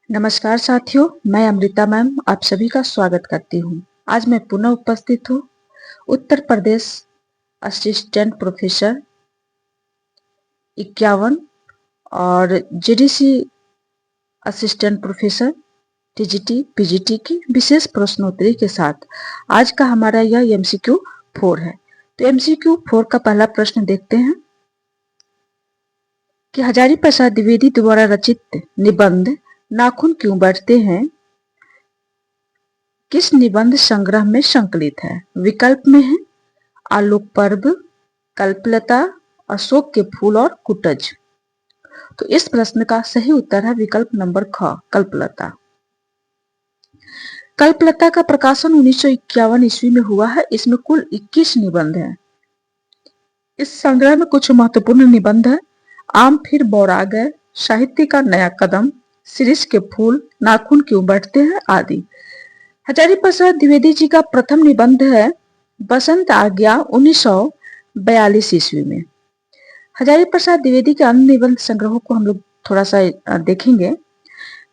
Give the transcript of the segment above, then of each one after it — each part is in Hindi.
नमस्कार साथियों, मैं अमृता मैम आप सभी का स्वागत करती हूँ। आज मैं पुनः उपस्थित हूँ उत्तर प्रदेश असिस्टेंट प्रोफेसर 51 और GDC assistant professor TGT PGT की विशेष प्रश्नोत्तरी के साथ। आज का हमारा यह एमसीक्यू 4 है। तो एमसीक्यू 4 का पहला प्रश्न देखते हैं कि हजारी प्रसाद द्विवेदी द्वारा रचित निबंध नाखून क्यों बढ़ते हैं किस निबंध संग्रह में संकलित है? विकल्प में है आलोक पर्व, कल्पलता, अशोक के फूल और कुटज। तो इस प्रश्न का सही उत्तर है विकल्प नंबर ख, कल्पलता। कल्पलता का प्रकाशन 1951 ईस्वी में हुआ है। इसमें कुल 21 निबंध हैं। इस संग्रह में कुछ महत्वपूर्ण निबंध है। आम फिर बौरा गए, साहित्य का नया कदम, शिरीष के फूल, नाखून क्यों बढ़ते हैं आदि। हजारी प्रसाद द्विवेदी जी का प्रथम निबंध है बसंत आ गया 1942 ईस्वी में। हजारी प्रसाद द्विवेदी के अन्य निबंध संग्रहों को हम लोग थोड़ा सा देखेंगे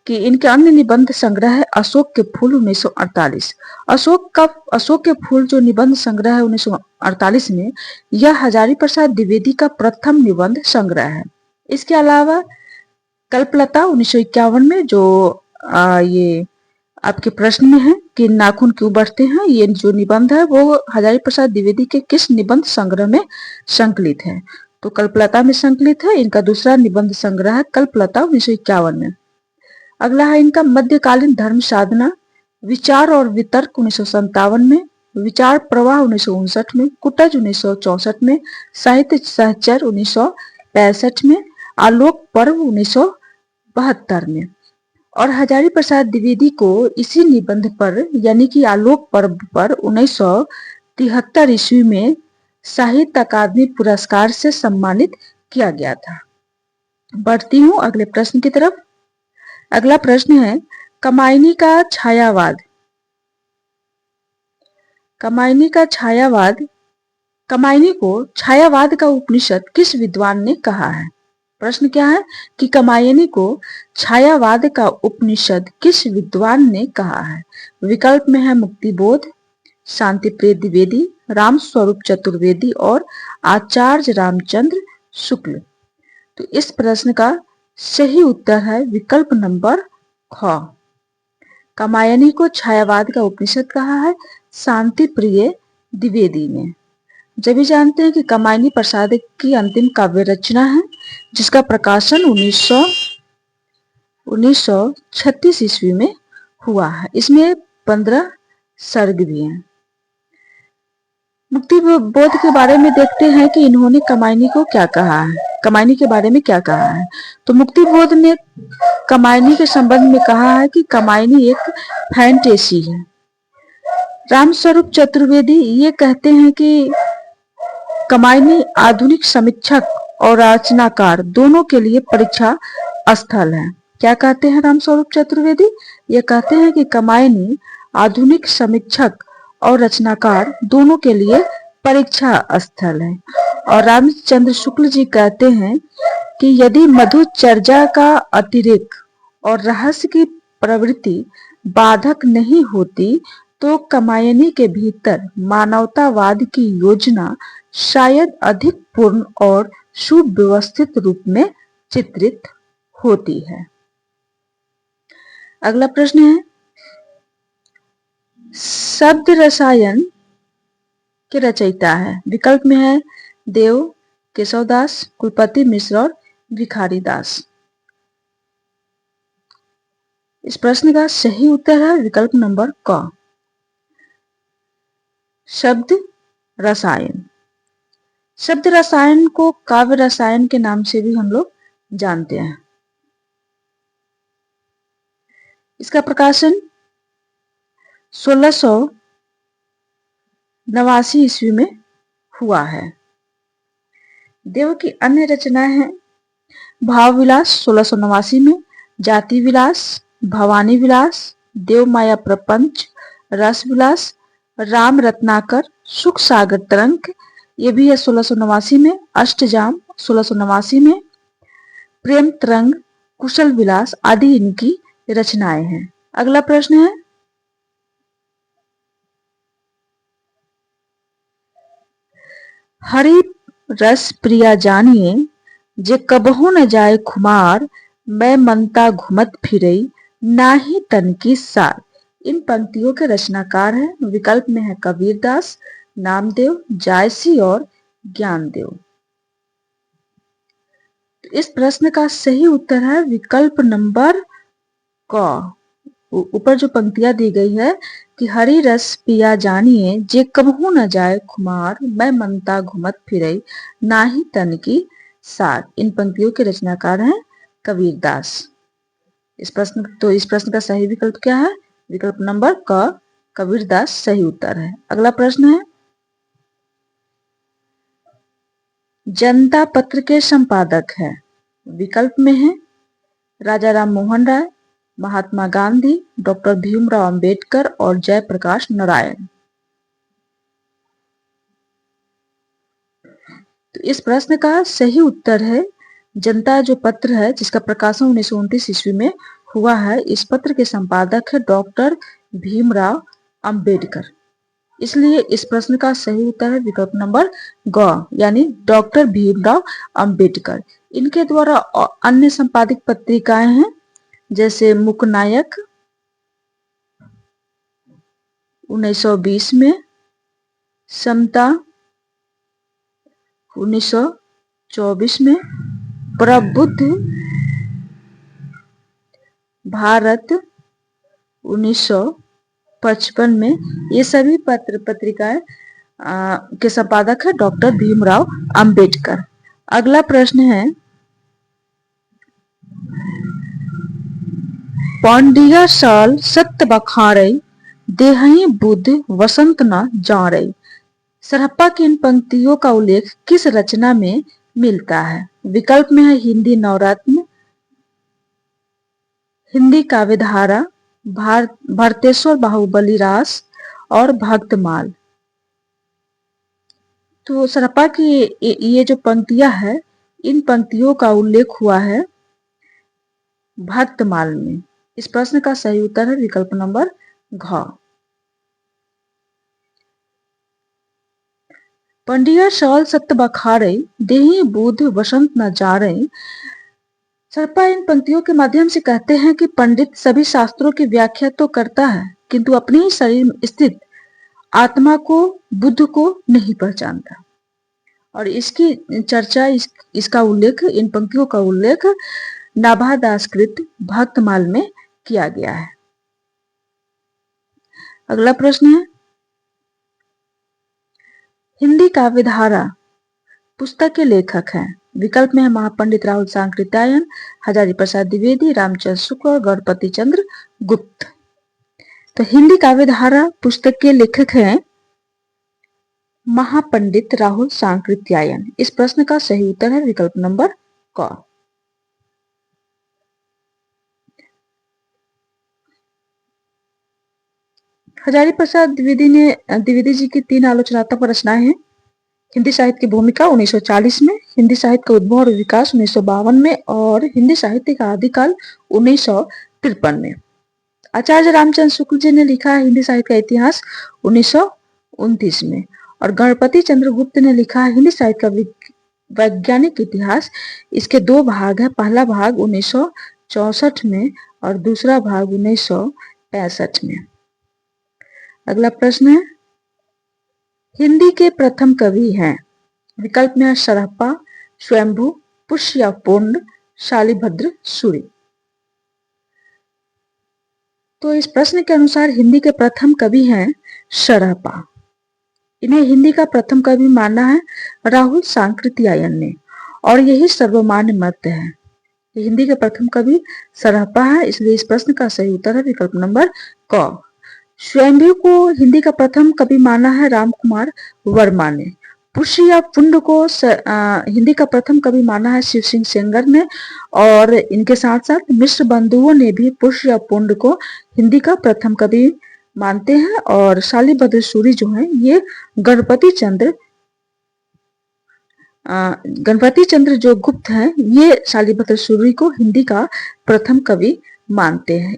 कि इनके अन्य निबंध संग्रह है अशोक के फूल 1948। अशोक के फूल जो निबंध संग्रह है 1948 में, यह हजारी प्रसाद द्विवेदी का प्रथम निबंध संग्रह है। इसके अलावा कल्पलता 1951 में जो ये आपके प्रश्न में है कि नाखून क्यों बढ़ते हैं, ये जो निबंध है वो हजारी प्रसाद द्विवेदी के किस निबंध संग्रह में संकलित है? तो कल्पलता में संकलित है। इनका दूसरा निबंध संग्रह है कल्पलता 1951 में। अगला है इनका मध्यकालीन धर्म साधना, विचार और वितर्क 1957 में, विचार प्रवाह 1959 में, कुटज 1964 में, साहित्य सहचर 1965 में, आलोक पर्व 1972 में। और हजारी प्रसाद द्विवेदी को इसी निबंध पर यानी कि आलोक पर्व पर 1973 ईस्वी में साहित्य अकादमी पुरस्कार से सम्मानित किया गया था। बढ़ती हूँ अगले प्रश्न की तरफ। अगला प्रश्न है कमायनी का छायावाद। कमायनी को छायावाद का उपनिषद किस विद्वान ने कहा है? प्रश्न क्या है कि कमायनी को छायावाद का उपनिषद किस विद्वान ने कहा है? विकल्प में है मुक्तिबोध, शांति प्रिय द्विवेदी, राम स्वरूप चतुर्वेदी और आचार्य रामचंद्र शुक्ल। तो इस प्रश्न का सही उत्तर है विकल्प नंबर ख। कमायनी को छायावाद का उपनिषद कहा है शांति प्रिय द्विवेदी ने। जब भी जानते हैं कि कमायनी प्रसाद की अंतिम काव्य रचना है जिसका प्रकाशन 1936 ईस्वी में हुआ है। इसमें 15 सर्ग भी हैं। मुक्तिबोध के बारे में देखते हैं कि इन्होंने कमायनी को क्या कहा है, कमायनी के बारे में क्या कहा है। तो मुक्तिबोध ने कमायनी के संबंध में कहा है कि कमायनी एक फैंटेसी है। रामस्वरूप चतुर्वेदी ये कहते हैं कि कमायनी आधुनिक समीक्षक और रचनाकार दोनों के लिए परीक्षा स्थल है। क्या कहते हैं रामस्वरूप चतुर्वेदी? ये कहते हैं कि कमायनी आधुनिक समीक्षक और रचनाकार दोनों के लिए परीक्षा स्थल है। और रामचंद्र शुक्ल जी कहते हैं कि यदि मधुचर्या का अतिरेक और रहस्य की प्रवृत्ति बाधक नहीं होती तो कमायनी के भीतर मानवतावाद की योजना शायद अधिक पूर्ण और सुव्यवस्थित रूप में चित्रित होती है। अगला प्रश्न है शब्द रसायन के रचयिता है। विकल्प में है देव, केशवदास, कुलपति मिश्र और भिखारी दास। इस प्रश्न का सही उत्तर है विकल्प नंबर क, शब्द रसायन। शब्द रसायन को काव्य रसायन के नाम से भी हम लोग जानते हैं। इसका प्रकाशन 1689 ईस्वी में हुआ है। देव की अन्य रचनाएं हैं भाव विलास 1689 में, जाति विलास, भवानी विलास, देव माया प्रपंच, रस विलास, राम रत्नाकर, सुख सागर तरंग ये भी है 1689 में, अष्टजाम 1689 में, प्रेम तरंग, कुशल विलास आदि इनकी रचनाएं हैं। अगला प्रश्न है, हरि रस प्रिया जानिए जे कबहू न जाए खुमार, मैं मनता घुमत फिरई नाही तन की सार। इन पंक्तियों के रचनाकार हैं, विकल्प में है कबीरदास, नामदेव, जायसी और ज्ञानदेव। तो इस प्रश्न का सही उत्तर है विकल्प नंबर क। ऊपर जो पंक्तियां दी गई है कि हरि रस पिया जानिए जे कबहू न जाए खुमार, मैं मनता घुमत फिरई नाही तन की सार। इन पंक्तियों के रचनाकार हैं कबीरदास। इस प्रश्न का सही विकल्प क्या है? विकल्प नंबर क, कबीरदास सही उत्तर है। अगला प्रश्न है, जनता पत्र के संपादक है। विकल्प में है राजा राम मोहन राय, महात्मा गांधी, डॉक्टर भीमराव अंबेडकर और जयप्रकाश नारायण। तो इस प्रश्न का सही उत्तर है जनता जो पत्र है, जिसका प्रकाशन 1929 ईस्वी में हुआ है, इस पत्र के संपादक है डॉक्टर भीमराव अंबेडकर। इसलिए इस प्रश्न का सही उत्तर है विकल्प नंबर ग, यानी डॉक्टर भीमराव अंबेडकर। इनके द्वारा अन्य संपादित पत्रिकाएं हैं, जैसे मुकनायक 1920 में, समता 1924 में, प्रबुद्ध भारत 1955 में। ये सभी पत्रिकाएं के संपादक है डॉक्टर भीमराव अंबेडकर। अगला प्रश्न है, पांडिया साल सत्य बखारई देहई बुद्ध वसंत न जारई। सरहप्पा की इन पंक्तियों का उल्लेख किस रचना में मिलता है? विकल्प में है हिंदी नवरत्न, हिंदी काव्यधारा, भारतेश्वर बाहुबली रास और भक्तमाल। तो सरहप्पा की ये जो पंक्तियां है, इन पंक्तियों का उल्लेख हुआ है भक्तमाल में। इस प्रश्न का सही उत्तर है विकल्प नंबर घ। पंडिया साल सत्य बखारई देहि बुध वसंत न जारई। सरहप्पा इन पंक्तियों के माध्यम से कहते हैं कि पंडित सभी शास्त्रों की व्याख्या तो करता है, किंतु अपने ही शरीर में स्थित आत्मा को, बुद्ध को नहीं पहचानता। और इसकी चर्चा, इसका उल्लेख, इन पंक्तियों का उल्लेख नाभादासकृत भक्तमाल में किया गया है। अगला प्रश्न है, हिंदी काव्यधारा पुस्तक के लेखक हैं। विकल्प में है महापंडित राहुल सांकृत्यायन, हजारी प्रसाद द्विवेदी, रामचंद्र शुक्ल और गणपति चंद्र गुप्त। तो हिंदी काव्यधारा पुस्तक के लेखक हैं महापंडित राहुल सांकृत्यायन। इस प्रश्न का सही उत्तर है विकल्प नंबर क। हजारी प्रसाद द्विवेदी जी की 3 आलोचनात्मक रचनाएं हैं। हिंदी साहित्य की भूमिका 1940 में, हिंदी साहित्य का उद्भव और विकास 1952 में और हिंदी साहित्य का आदिकाल 1953 में। आचार्य रामचंद्र शुक्ल जी ने लिखा है हिंदी साहित्य का इतिहास 1929 में और गणपति चंद्र गुप्त ने लिखा है हिंदी साहित्य का वैज्ञानिक इतिहास। इसके 2 भाग है, पहला भाग 1964 में और दूसरा भाग 1965 में। अगला प्रश्न है, हिंदी के प्रथम कवि हैं। विकल्प में है सरहप्पा, स्वयंभू, पुष्य या पुंड, शालिभद्र सूरि। तो इस प्रश्न के अनुसार हिंदी के प्रथम कवि हैं सरहप्पा। इन्हें हिंदी का प्रथम कवि माना है राहुल सांकृत्यायन ने और यही सर्वमान्य मत है। हिंदी के प्रथम कवि सरहप्पा है, इसलिए इस प्रश्न का सही उत्तर है विकल्प नंबर क। स्वयंभू को हिंदी का प्रथम कवि माना है राम कुमार वर्मा ने। पुष्य या पुंड को हिंदी का प्रथम कवि माना है शिव सिंह सेंगर ने और इनके साथ साथ मिश्र बंधुओं ने भी पुष्य या पुंड को हिंदी का प्रथम कवि मानते हैं। और शालिभद्र सूरि जो है ये गणपति चंद्र जो गुप्त हैं, ये शालिभद्र सूरि को हिंदी का प्रथम कवि मानते हैं।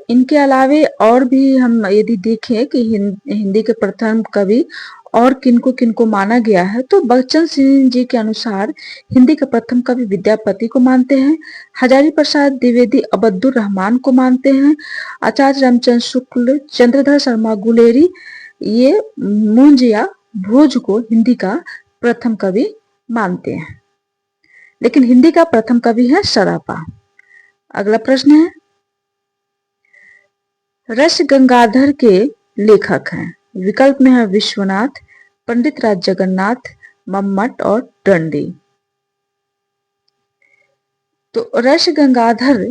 इनके अलावे और भी हम यदि देखें कि हिंदी के प्रथम कवि और किनको किनको माना गया है, तो बच्चन सिंह जी के अनुसार हिंदी के प्रथम कवि विद्यापति को मानते हैं, हजारी प्रसाद द्विवेदी अब्दुल रहमान को मानते हैं, आचार्य रामचंद्र शुक्ल, चंद्रधर शर्मा गुलेरी ये मुंज या भोज को हिंदी का प्रथम कवि मानते हैं। लेकिन हिंदी का प्रथम कवि है सराफा। अगला प्रश्न है, रस गंगाधर के लेखक हैं। विकल्प में है विश्वनाथ, पंडित राज जगन्नाथ, मम्मट और दंडी। तो रस गंगाधर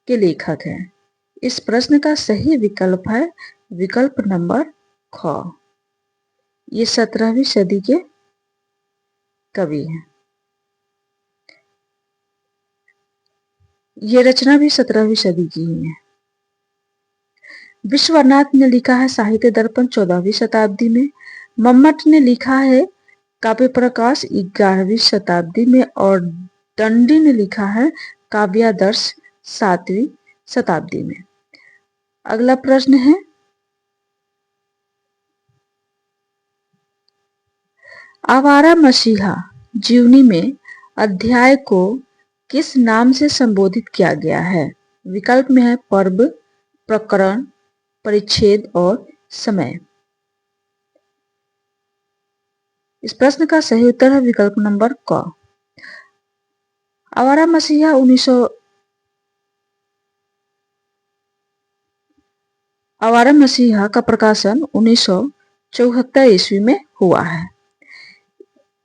के लेखक हैं। इस प्रश्न का सही विकल्प है विकल्प नंबर ख। ये 17वीं सदी के कवि हैं। ये रचना भी 17वीं सदी की ही है। विश्वनाथ ने लिखा है साहित्य दर्पण 14वीं शताब्दी में, मम्मट ने लिखा है काव्य प्रकाश 11वीं शताब्दी में और दंडी ने लिखा है काव्यादर्श 7वीं शताब्दी में। अगला प्रश्न है, आवारा मसीहा जीवनी में अध्याय को किस नाम से संबोधित किया गया है? विकल्प में है पर्व, प्रकरण, परिच्छेद और समय। इस प्रश्न का सही उत्तर है विकल्प नंबर क। आवारा मसीहा आवारा मसीहा का प्रकाशन 1974 ईस्वी में हुआ है।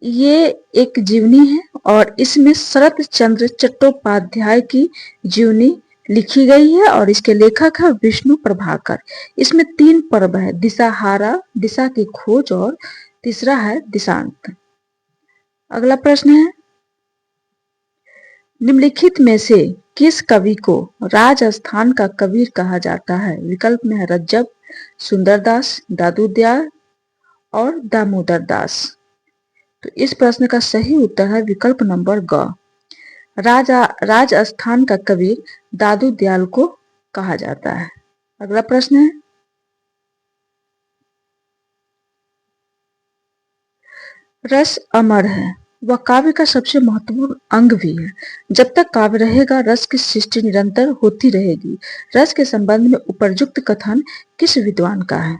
ये एक जीवनी है और इसमें शरत चंद्र चट्टोपाध्याय की जीवनी लिखी गई है और इसके लेखक है विष्णु प्रभाकर। इसमें 3 पर्व है, दिशाहारा, दिशा की खोज और तीसरा है दिशांत। अगला प्रश्न है, निम्नलिखित में से किस कवि को राजस्थान का कबीर कहा जाता है? विकल्प में है रज्जब, सुंदरदास, दादू दयाल और दामोदर दास। तो इस प्रश्न का सही उत्तर है विकल्प नंबर ग। राजस्थान का कबीर दादू दयाल को कहा जाता है। अगला प्रश्न है, रस अमर है, वह काव्य का सबसे महत्वपूर्ण अंग भी है। जब तक काव्य रहेगा रस की सृष्टि निरंतर होती रहेगी। रस के संबंध में उपयुक्त कथन किस विद्वान का है?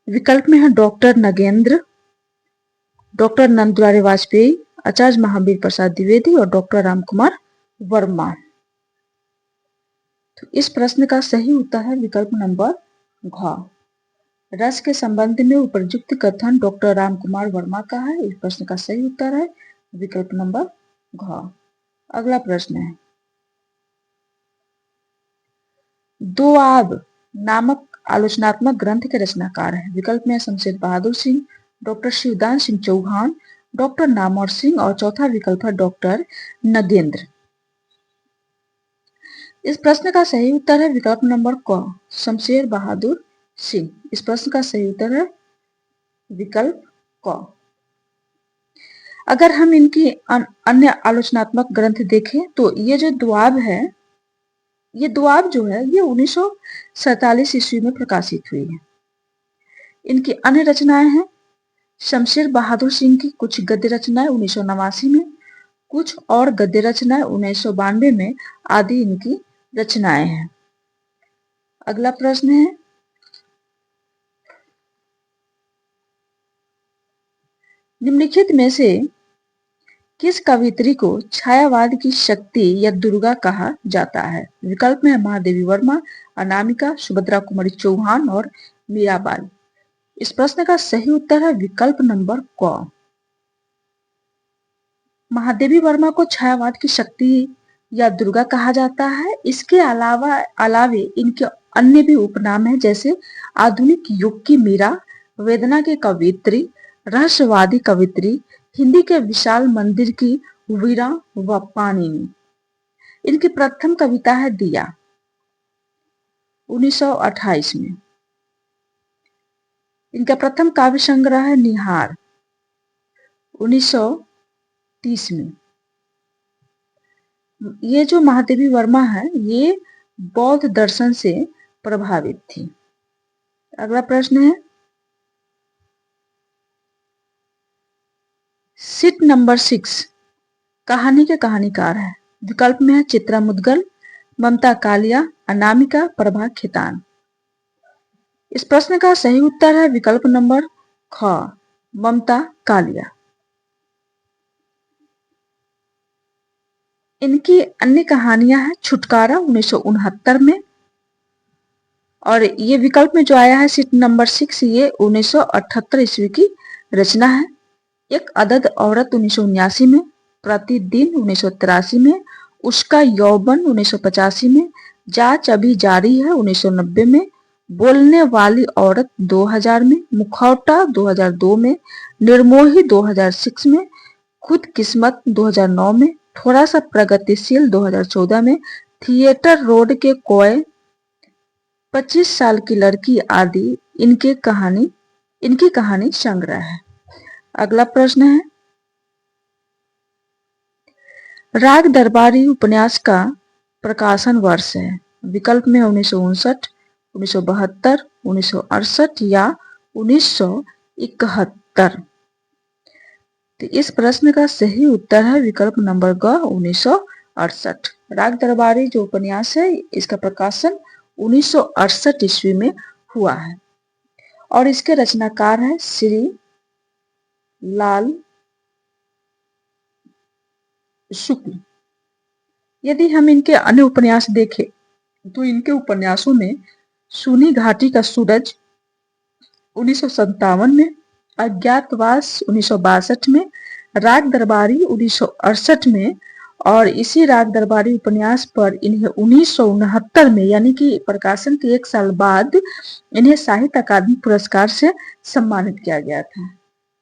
विकल्प में है डॉक्टर नगेंद्र, डॉक्टर नंदुलारे वाजपेयी, आचार्य महावीर प्रसाद द्विवेदी और डॉक्टर रामकुमार वर्मा। तो इस प्रश्न का सही उत्तर है विकल्प नंबर घ। रस के संबंध में उपयुक्त कथन डॉक्टर रामकुमार वर्मा का है। इस प्रश्न का सही उत्तर है विकल्प नंबर घ। अगला प्रश्न है, दोआब नामक आलोचनात्मक ग्रंथ के रचनाकार हैं। विकल्प में शमशेर बहादुर सिंह, डॉक्टर शिवदान सिंह चौहान, डॉक्टर नामवर सिंह और चौथा विकल्प है डॉक्टर नगेंद्र। इस प्रश्न का सही उत्तर है विकल्प नंबर क, शमशेर बहादुर सिंह। इस प्रश्न का सही उत्तर है विकल्प क। अगर हम इनकी अन्य आलोचनात्मक ग्रंथ देखें तो ये जो दोआब है, ये दोआब जो है ये 1947 ईस्वी में प्रकाशित हुई है। इनकी अन्य रचनाएं हैं शमशेर बहादुर सिंह की कुछ गद्य रचनाएं 1989 में, कुछ और गद्य रचनाएं 1992 में आदि इनकी रचनाएं हैं। अगला प्रश्न है, निम्नलिखित में से किस कवियत्री को छायावाद की शक्ति या दुर्गा कहा जाता है? विकल्प में है महादेवी वर्मा, अनामिका, सुभद्रा कुमारी चौहान और मीराबाई। इस प्रश्न का सही उत्तर है विकल्प नंबर क, महादेवी वर्मा को छायावाद की शक्ति या दुर्गा कहा जाता है। इसके अलावे इनके अन्य भी उपनाम हैं, जैसे आधुनिक युग की मीरा, वेदना की कवियत्री, रहस्यवादी कवियत्री, हिंदी के विशाल मंदिर की वीरा व पाणिनि। इनकी प्रथम कविता है दिया 1928 में। इनका प्रथम काव्य संग्रह है निहार 1930 में। ये जो महादेवी वर्मा है ये बौद्ध दर्शन से प्रभावित थी। अगला प्रश्न है, सीट नंबर 6 कहानी के कहानीकार है। विकल्प में है चित्रा मुदगल, ममता कालिया, अनामिका प्रभा खेतान। इस प्रश्न का सही उत्तर है विकल्प नंबर ख, ममता कालिया। इनकी अन्य कहानियां हैं छुटकारा 1969 में, और ये विकल्प में जो आया है सीट नंबर 6 ये 1978 ईस्वी की रचना है। एक अदद औरत 1979 में, प्रतिदिन 1983 में, उसका यौवन 1985 में, जांच अभी जारी है 1990 में, बोलने वाली औरत 2000 में, मुखौटा 2002 में, निर्मोही 2006 में, खुद किस्मत 2009 में, थोड़ा सा प्रगतिशील 2014 में, थिएटर रोड के कोय, 25 साल की लड़की आदि इनकी कहानी संग्रह है। अगला प्रश्न है, राग दरबारी उपन्यास का प्रकाशन वर्ष है। विकल्प में 1959, 1972, 1968 या 1971। तो इस प्रश्न का सही उत्तर है विकल्प नंबर ग 1968। राग दरबारी जो उपन्यास है इसका प्रकाशन 1968 ईस्वी में हुआ है और इसके रचनाकार है श्री लाल शुक्ल। यदि हम इनके अन्य उपन्यास देखें तो इनके उपन्यासों में सूनी घाटी का सूरज 1957 में, अज्ञातवास 1962 में, राग दरबारी 1968 में, और इसी राग दरबारी उपन्यास पर इन्हें 1969 में यानी कि प्रकाशन के 1 साल बाद इन्हें साहित्य अकादमी पुरस्कार से सम्मानित किया गया था।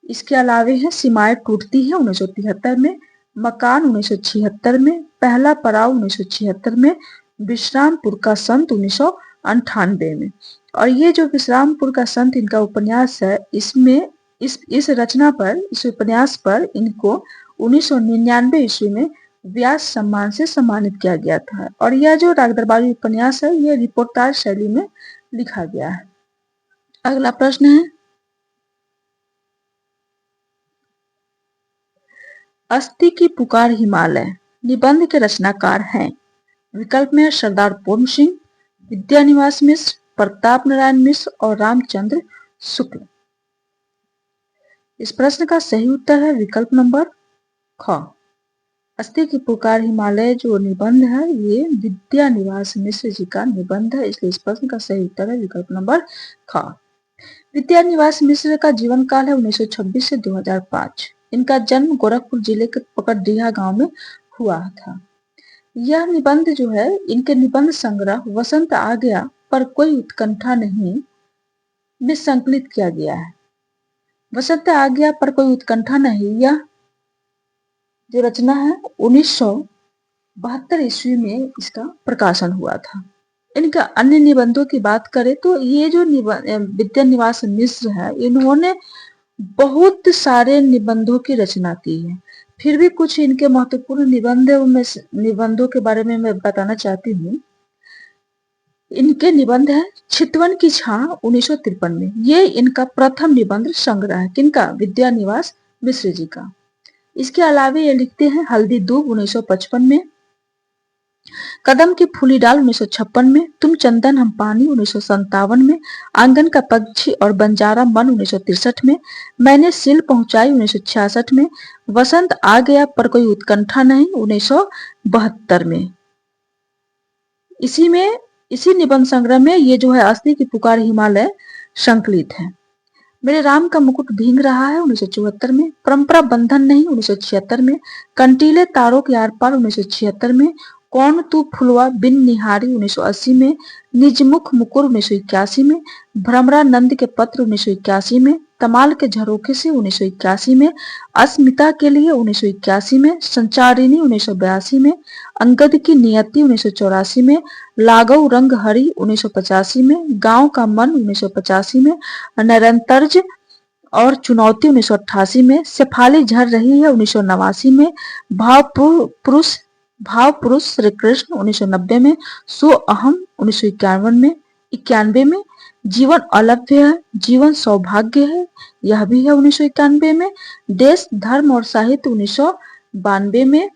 इसके अलावे है सीमाएं टूटती है 1973 में, मकान 1976 में, पहला पड़ाव 1976 में, विश्रामपुर का संत 1998 में। और ये जो विश्रामपुर का संत इनका उपन्यास है इसमें इस रचना पर, इस उपन्यास पर इनको 1999 ईस्वी में व्यास सम्मान से सम्मानित किया गया था। और यह जो राग दरबारी उपन्यास है यह रिपोर्टाज शैली में लिखा गया है। अगला प्रश्न है, अस्ति की पुकार हिमालय निबंध के रचनाकार हैं। विकल्प में सरदार पूर्ण सिंह, विद्यानिवास मिश्र, प्रताप नारायण मिश्र और रामचंद्र शुक्ल। इस प्रश्न का सही उत्तर है विकल्प नंबर ख, अस्ति की पुकार हिमालय जो निबंध है ये विद्यानिवास मिश्र जी का निबंध है, इसलिए इस प्रश्न का सही उत्तर है विकल्प नंबर ख। विद्यानिवास मिश्र का जीवन काल है 1926 से 2005। इनका जन्म गोरखपुर जिले के पकड़डीहा गांव में हुआ था। यह निबंध जो है इनके निबंध संग्रह वसंत आ गया पर कोई उत्कंठा नहीं में संकलित किया गया है। वसंत आ गया पर कोई उत्कंठा नहीं, यह जो रचना है 1972 ईस्वी में इसका प्रकाशन हुआ था। इनका अन्य निबंधों की बात करें तो ये जो विद्यानिवास मिश्र है इन्होंने बहुत सारे निबंधों की रचना की है। फिर भी कुछ इनके महत्वपूर्ण निबंधों के बारे में मैं बताना चाहती हूँ। इनके निबंध है चितवन की छां 1953 में, ये इनका प्रथम निबंध संग्रह है। किनका? विद्यानिवास मिश्र जी का। इसके अलावे ये लिखते हैं हल्दी दूब 1955 में, कदम की फूली डाल 1956 में, तुम चंदन हम पानी 1957 में, आंगन का पक्षी और बंजारा मन 1963 में, मैंने सिल पहुंचाई 1966 में, वसंत आ गया पर कोई उत्कंठा नहीं 1972 में। इसी निबंध संग्रह में ये जो है अस्ति की पुकार हिमालय संकलित है। मेरे राम का मुकुट भींग रहा है 1974 में, परंपरा बंधन नहीं 1976 में, कंटीले तारों के आर पार 1976 में, कौन तू फुलवा बिन निहारी 1980 में, निजमुख मुकुर 1981 में, भ्रमरानंद के पत्र 1981 में, तमाल के झरोखे से 1981 में, अस्मिता के लिए 1981 में, संचारिणी 1982 में, अंगद की नियति 1984 में, लागव रंग हरि 1985 में, गांव का मन 1985 में, निरंतर्ज और चुनौती 1988 में, शेफाली झर रही है 1989 में, भाव पुरुष भाव पुरुष श्री कृष्ण 1990 में, सो अहम 1991 में, जीवन अलभ्य है, जीवन सौभाग्य है, यह भी है 1991 में, देश धर्म और साहित्य 1992 में,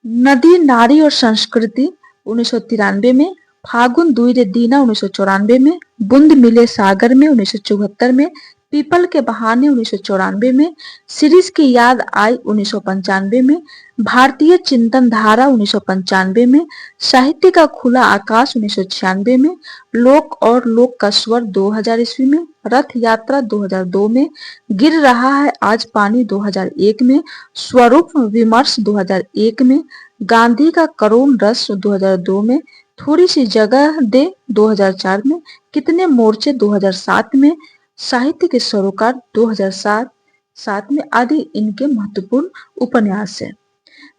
नदी नारी और संस्कृति 1993 में, फागुन दुई रे दीना 1994 में, बूंद मिले सागर में 1974 में, पीपल के बहाने 1994 में, सीरीज की याद आई 1995 में, भारतीय चिंतन धारा 1995 में, साहित्य का खुला आकाश 1996 में, लोक और लोक का स्वर 2000 ईस्वी में, रथ यात्रा 2002 में, गिर रहा है आज पानी 2001 में, स्वरूप विमर्श 2001 में, गांधी का करुण रस 2002 में, थोड़ी सी जगह दे 2004 में, कितने मोर्चे 2007 में, साहित्य के सरोकार 2007 में आदि इनके महत्वपूर्ण उपन्यास है।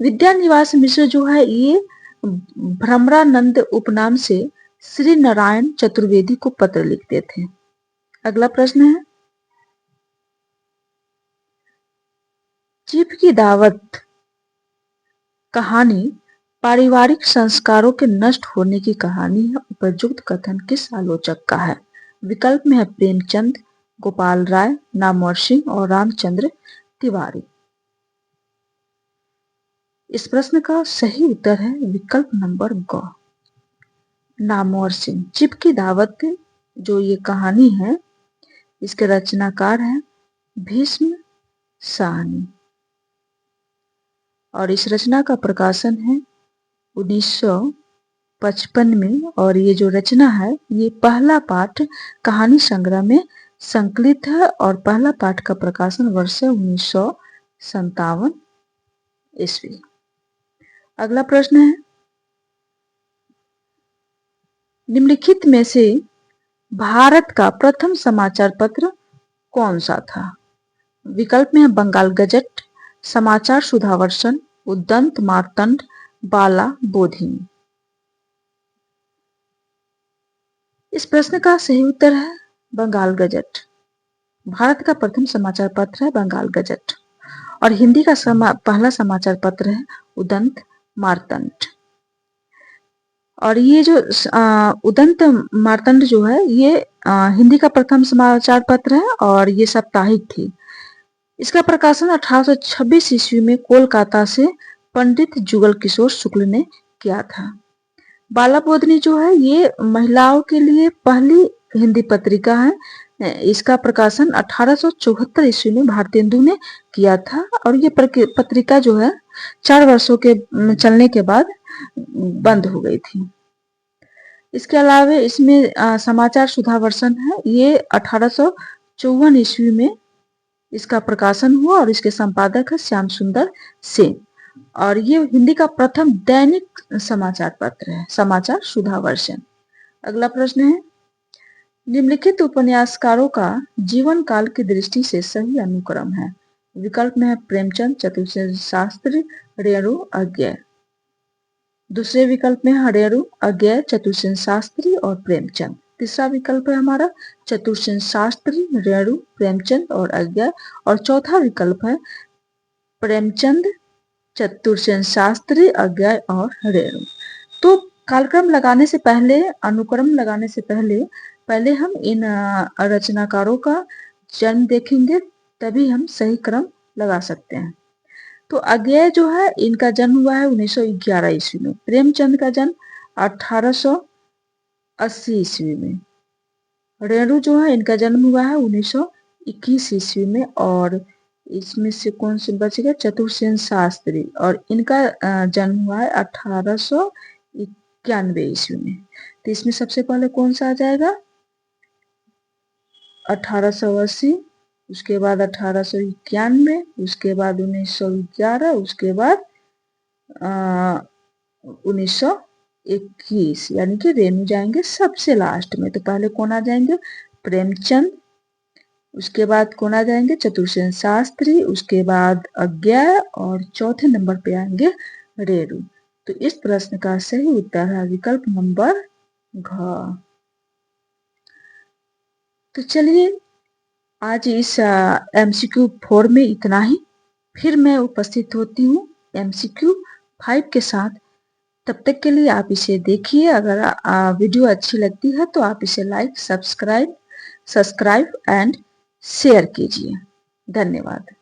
विद्यानिवास मिश्र जो है ये भ्रमरानंद उपनाम से श्री नारायण चतुर्वेदी को पत्र लिखते थे। अगला प्रश्न है, चीफ की दावत कहानी पारिवारिक संस्कारों के नष्ट होने की कहानी है। उपयुक्त कथन किस आलोचक का है? विकल्प में है प्रेमचंद, गोपाल राय, नामवर सिंह और रामचंद्र तिवारी। इस प्रश्न का सही उत्तर है विकल्प नंबर ग, नामवर सिंह। चिप की दावत जो ये कहानी है इसके रचनाकार हैं भीष्म साहनी और इस रचना का प्रकाशन है 1955 में और ये जो रचना है ये पहला पाठ कहानी संग्रह में संकलित है और पहला पाठ का प्रकाशन वर्ष 1957 ईस्वी। अगला प्रश्न है, निम्नलिखित में से भारत का प्रथम समाचार पत्र कौन सा था? विकल्प में है बंगाल गजट, समाचार सुधावर्षन, उद्दंत मार्तंड, बाला बोधिनी। इस प्रश्न का सही उत्तर है बंगाल गजट। भारत का प्रथम समाचार पत्र है बंगाल गजट और हिंदी का पहला समाचार पत्र है उदंत मार्तंड। और ये जो उदंत मार्तंड जो है ये हिंदी का प्रथम समाचार पत्र है और ये साप्ताहिक थी। इसका प्रकाशन 1826 ईस्वी में कोलकाता से पंडित जुगल किशोर शुक्ल ने किया था। बाला बोधनी जो है ये महिलाओं के लिए पहली हिंदी पत्रिका है। इसका प्रकाशन 1874 ईस्वी में भारतेंदु ने किया था और ये पत्रिका जो है 4 वर्षों के चलने के बाद बंद हो गई थी। इसके अलावा इसमें समाचार सुधावर्षन है, ये 1854 ईस्वी में इसका प्रकाशन हुआ और इसके संपादक है श्याम सुंदर सेन और ये हिंदी का प्रथम दैनिक समाचार पत्र है, समाचार सुधावर्षन। अगला प्रश्न है, निम्नलिखित उपन्यासकारों का जीवन काल की दृष्टि से सही अनुक्रम है? विकल्प में है प्रेमचंद, चतुर्सेन शास्त्री, रेणु, अज्ञेय। दूसरे विकल्प में हरेरू, अज्ञेय, चतुर्सेन शास्त्री और प्रेमचंद। तीसरा विकल्प है हमारा चतुर्सेन शास्त्री, रेणु, प्रेमचंद और अज्ञेय और चौथा विकल्प है प्रेमचंद, चतुर्सेन शास्त्री, अज्ञेय और रेणु। तो कालक्रम लगाने से पहले, अनुक्रम लगाने से पहले हम इन रचनाकारों का जन्म देखेंगे, तभी हम सही क्रम लगा सकते हैं। तो अज्ञेय जो है इनका जन्म हुआ है 1911 ईस्वी में, प्रेमचंद का जन्म 1880 ईस्वी में, रेणु जो है इनका जन्म हुआ है 1921 ईस्वी में और इसमें से कौन से बच गया? चतुर्सेन शास्त्री और इनका जन्म हुआ है 1891 ईस्वी में। तो इसमें सबसे पहले कौन सा आ जाएगा? 1880, उसके बाद 1891, उसके बाद 1911, उसके बाद 1921, यानी कि रेणु जाएंगे सबसे लास्ट में। तो पहले कौन आ जाएंगे? प्रेमचंद, उसके बाद कौन आ जाएंगे? चतुर्सेन शास्त्री, उसके बाद अज्ञेय और चौथे नंबर पे आएंगे रेणु। तो इस प्रश्न का सही उत्तर है विकल्प नंबर घ। तो चलिए आज इस MCQ 4 में इतना ही। फिर मैं उपस्थित होती हूँ MCQ 5 के साथ। तब तक के लिए आप इसे देखिए। अगर वीडियो अच्छी लगती है तो आप इसे लाइक, सब्सक्राइब एंड शेयर कीजिए। धन्यवाद।